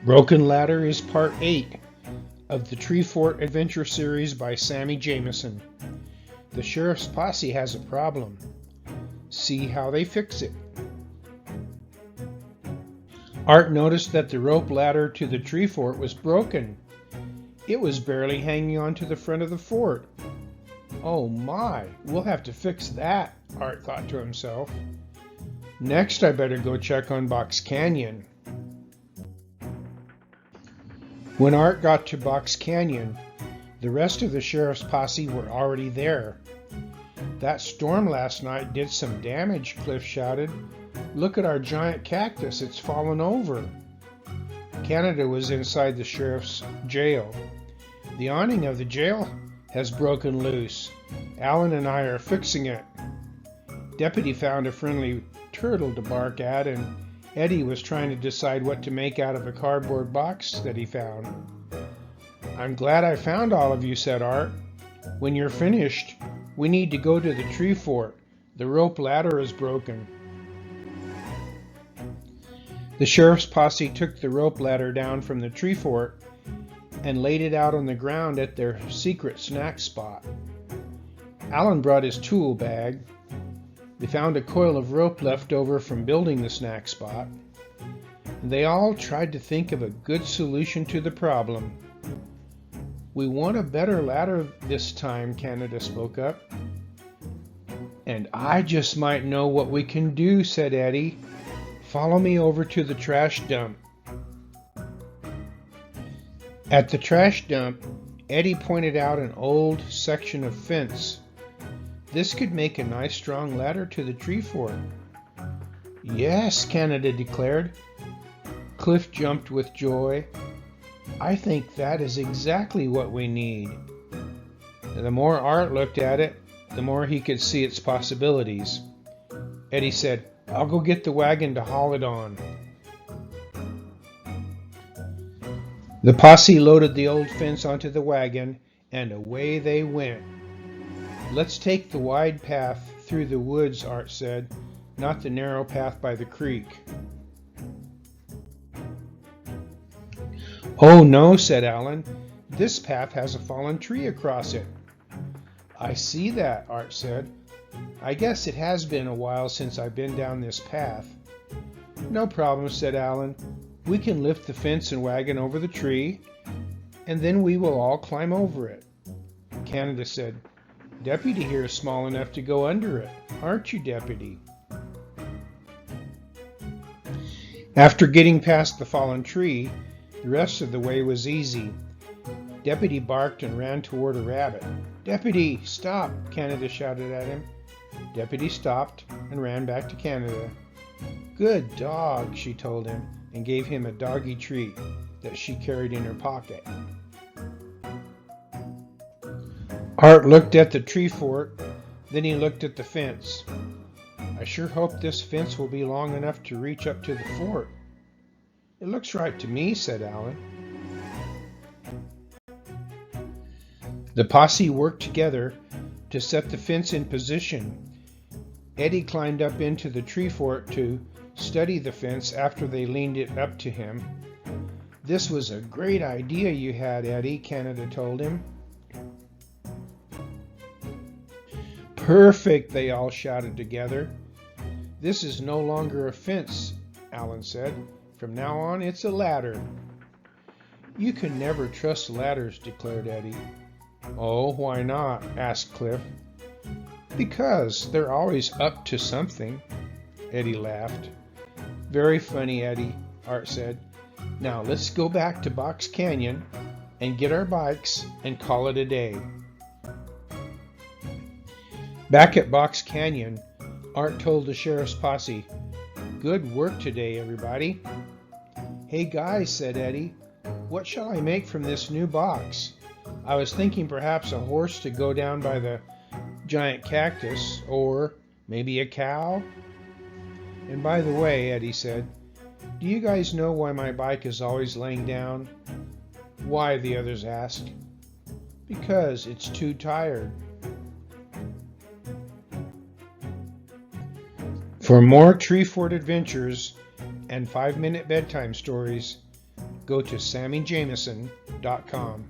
Broken Ladder is part 8 of the Tree Fort Adventure series by Sammy Jameson. The sheriff's posse has a problem. See how they fix it. Art noticed that the rope ladder to the tree fort was broken. It was barely hanging onto the front of the fort. Oh my, we'll have to fix that, Art thought to himself. Next, I better go check on Box Canyon. When Art got to Box Canyon, the rest of the sheriff's posse were already there. That storm last night did some damage, Cliff shouted. Look at our giant cactus, it's fallen over. Canada was inside the sheriff's jail. The awning of the jail has broken loose. Alan and I are fixing it. Deputy found a friendly turtle to bark at, and Eddie was trying to decide what to make out of a cardboard box that he found. I'm glad I found all of you, said Art. When you're finished, we need to go to the tree fort. The rope ladder is broken. The sheriff's posse took the rope ladder down from the tree fort and laid it out on the ground at their secret snack spot. Alan brought his tool bag. They found a coil of rope left over from building the snack spot. They all tried to think of a good solution to the problem. We want a better ladder this time, Canada spoke up. And I just might know what we can do, said Eddie. Follow me over to the trash dump. At the trash dump, Eddie pointed out an old section of fence. This could make a nice strong ladder to the tree fort. Yes, Canada declared. Cliff jumped with joy. I think that is exactly what we need. The more Art looked at it, the more he could see its possibilities. Eddie said, I'll go get the wagon to haul it on. The posse loaded the old fence onto the wagon, and away they went. Let's take the wide path through the woods, Art said, not the narrow path by the creek. Oh no, said Alan. This path has a fallen tree across it. I see that, Art said. I guess it has been a while since I've been down this path. No problem, said Alan. We can lift the fence and wagon over the tree, and then we will all climb over it. Canada said, Deputy here is small enough to go under it, aren't you, Deputy? After getting past the fallen tree, the rest of the way was easy. Deputy barked and ran toward a rabbit. Deputy, stop, Canada shouted at him. Deputy stopped and ran back to Canada. Good dog, she told him, and gave him a doggy treat that she carried in her pocket. Art looked at the tree fort, then he looked at the fence. I sure hope this fence will be long enough to reach up to the fort. It looks right to me, said Alan. The posse worked together to set the fence in position. Eddie climbed up into the tree fort to study the fence after they leaned it up to him. This was a great idea you had, Eddie, Canada told him. Perfect, they all shouted together. This is no longer a fence, Alan said. From now on, it's a ladder. You can never trust ladders, declared Eddie. Oh, why not? Asked Cliff. Because they're always up to something, Eddie laughed. Very funny, Eddie, Art said. Now let's go back to Box Canyon and get our bikes and call it a day. Back at Box Canyon, Art told the sheriff's posse, Good work today, everybody. Hey guys, said Eddie, what shall I make from this new box? I was thinking perhaps a horse to go down by the giant cactus, or maybe a cow? And by the way, Eddie said, do you guys know why my bike is always laying down? Why, the others asked. Because it's too tired. For more Tree Fort adventures and 5-minute bedtime stories, go to SammyJameson.com.